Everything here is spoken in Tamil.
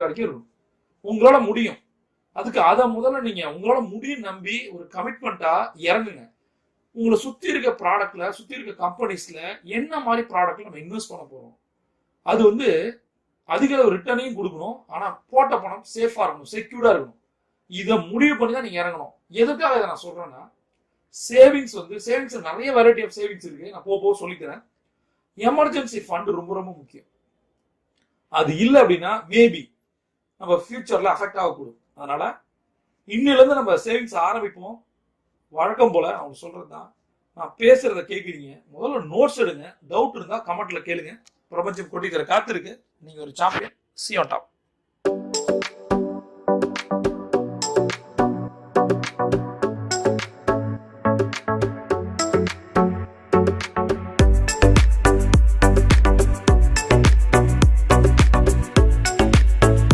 வரைக்கும் இருக்கணும். உங்களால முடியும். அதுக்கு அதை முதல்ல நீங்க உங்களால முடியும் நம்பி ஒரு கமிட்மெண்ட்டா இறங்குங்க. உங்களை சுத்தி இருக்க ப்ராடக்ட்ல, சுத்தி இருக்க கம்பெனிஸ்ல என்ன மாதிரி ப்ராடக்ட்ல நம்ம இன்வெஸ்ட் பண்ண போறோம், அது வந்து அதிக ரிட்டர்னையும் கொடுக்கணும். ஆனா போட்ட பணம் சேஃபா இருக்கணும், செக்யூர்டா இருக்கணும். இதை முடிவு பண்ணி தான் நீங்க இறங்கணும். எதுக்காக இதை நான் சொல்றேன்னா, சேவிங்ஸ் நிறைய வெரைட்டி ஆஃப் சேவிங்ஸ் இருக்கு. நான் போக சொல்லிக்கிறேன். எமர்ஜென்சி ஃபண்ட் ரொம்ப ரொம்ப முக்கியம். அது இல்லை அப்படின்னா மேபி நம்ம ஃபியூச்சர்ல அஃபெக்ட் ஆகக்கூடும். அதனால இன்னில இருந்து நம்ம சேவிங்ஸ் ஆரம்பிப்போம். வழக்கம் போல அவங்க சொல்றதுதான், நான் பேசுறத கேட்குறீங்க, முதல்ல நோட்ஸ் எடுங்க. டவுட் இருந்தா கமெண்ட்ல கேளுங்க. பிரபஞ்சம் கொட்டி தர காத்திருக்கு. நீங்க ஒரு champion. See you on top.